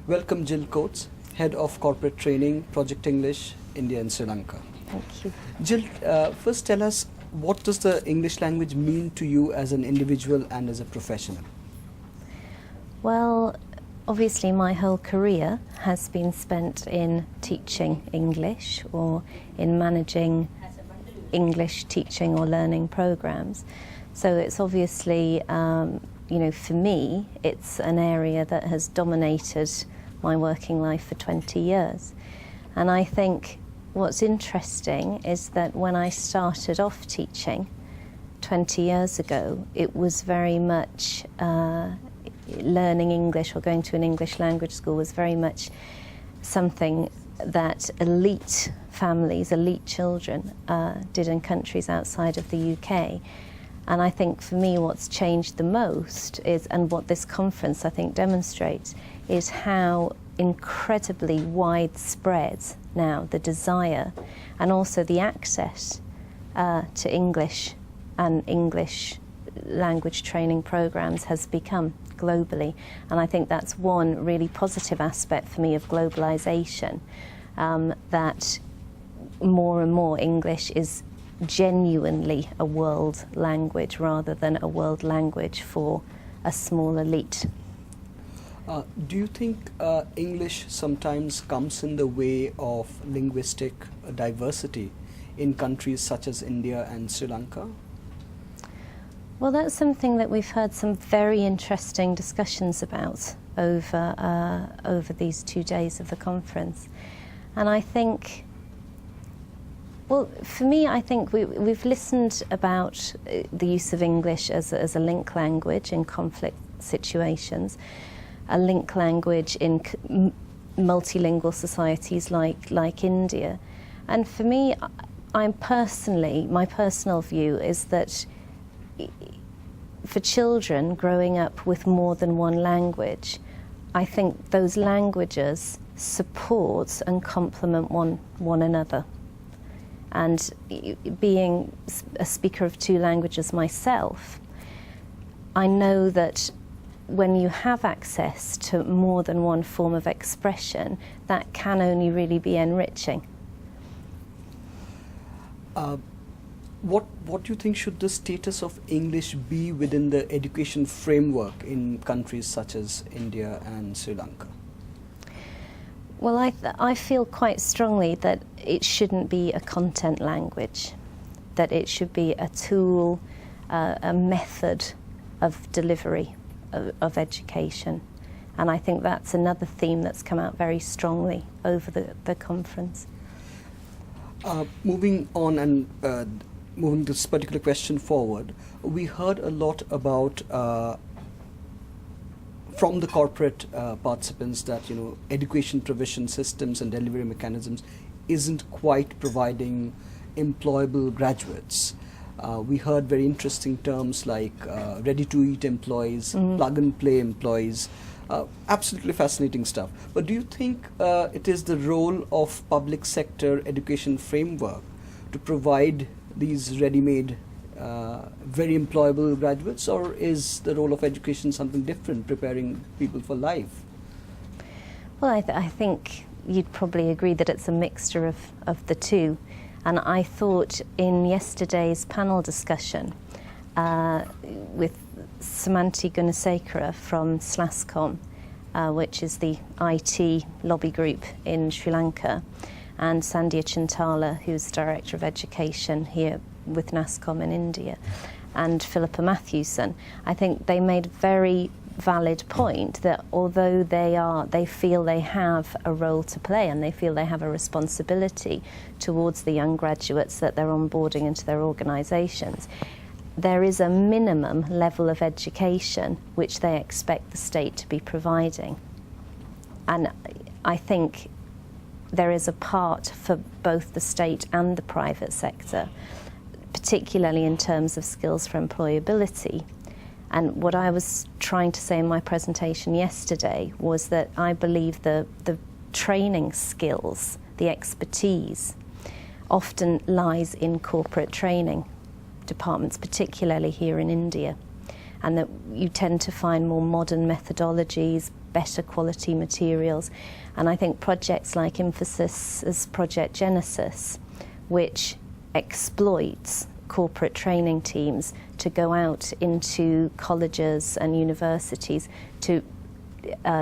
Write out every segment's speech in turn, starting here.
Welcome Jill Coates, Head of Corporate Training, Project English, India and Sri Lanka. Thank you. Jill, first tell us, what does the English language mean to you as an individual and as a professional? Well, obviously my whole career has been spent in teaching English or in managing English teaching or learning programs. So it's obviously, for me, it's an area that has dominated my working life for 20 years. And I think what's interesting is that when I started off teaching 20 years ago, it was very much learning English or going to an English language school was very much something that elite families, elite children did in countries outside of the UK. And I think for me what's changed the most is, and what this conference I think demonstrates, is how incredibly widespread now the desire and also the access to English and English language training programs has become globally. And I think that's one really positive aspect for me of globalization, that more and more English is genuinely a world language rather than a world language for a small elite. Do you think English sometimes comes in the way of linguistic diversity in countries such as India and Sri Lanka? Well, that's something that we've heard some very interesting discussions about over these 2 days of the conference. And I think, well, for me, I think we've listened about the use of English as a link language in conflict situations, a link language in multilingual societies like India. And for me, my personal view is that for children growing up with more than one language, I think those languages support and complement one another. And being a speaker of 2 languages myself, I know that when you have access to more than one form of expression, that can only really be enriching. What do you think should the status of English be within the education framework in countries such as India and Sri Lanka? Well, I feel quite strongly that it shouldn't be a content language, that it should be a tool, a method of delivery of education. And I think that's another theme that's come out very strongly over the conference. Moving on and moving this particular question forward, we heard a lot about from the corporate participants that education provision systems and delivery mechanisms isn't quite providing employable graduates. We heard very interesting terms like ready-to-eat employees, plug-and-play employees. Absolutely fascinating stuff. But do you think it is the role of public sector education framework to provide these ready-made, very employable graduates, or is the role of education something different, preparing people for life? Well, I think you'd probably agree that it's a mixture of the two. And I thought in yesterday's panel discussion with Sumanti Gunasekara from SLASCOM, which is the IT lobby group in Sri Lanka, and Sandhya Chintala, who's Director of Education here with NASCOM in India, and Philippa Matthewson, I think they made a very valid point that although they feel they have a role to play and they feel they have a responsibility towards the young graduates that they're onboarding into their organisations, there is a minimum level of education which they expect the state to be providing. And I think there is a part for both the state and the private sector, particularly in terms of skills for employability. And what I was trying to say in my presentation yesterday was that I believe the training skills, the expertise, often lies in corporate training departments, particularly here in India, and that you tend to find more modern methodologies, better quality materials. And I think projects like Infosys' Project Genesis, which exploits corporate training teams to go out into colleges and universities to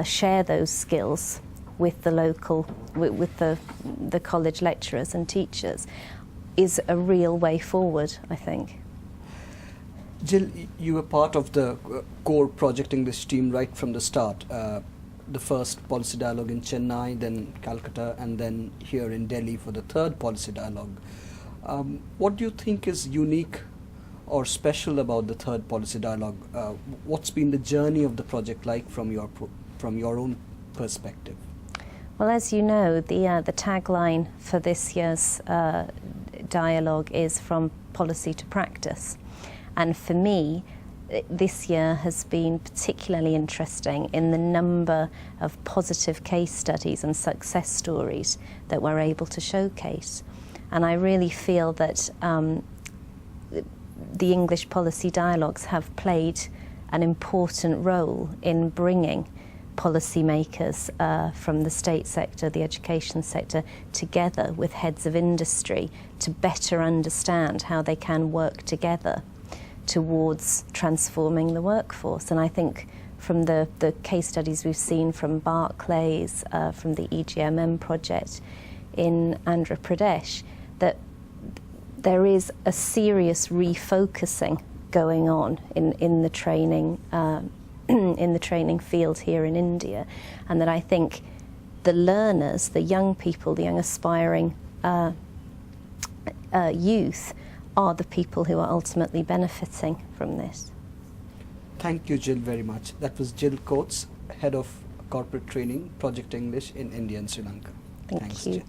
share those skills with the local, with the college lecturers and teachers, is a real way forward, I think. Jill, you were part of the core Project English team right from the start. The first policy dialogue in Chennai, then Calcutta, and then here in Delhi for the third policy dialogue. What do you think is unique or special about the third policy dialogue? What's been the journey of the project like from your own perspective? Well, as you know, the tagline for this year's dialogue is from policy to practice. And for me, this year has been particularly interesting in the number of positive case studies and success stories that we're able to showcase. And I really feel that the English policy dialogues have played an important role in bringing policymakers from the state sector, the education sector, together with heads of industry to better understand how they can work together towards transforming the workforce. And I think from the case studies we've seen from Barclays, from the EGMM project in Andhra Pradesh, that there is a serious refocusing going on in the training in the training field here in India, and that I think the learners, the young people, the young aspiring youth are the people who are ultimately benefiting from this. Thank you, Jill, very much. That was Jill Coates, Head of Corporate Training, Project English in India and Sri Lanka. Thanks, you. Jill.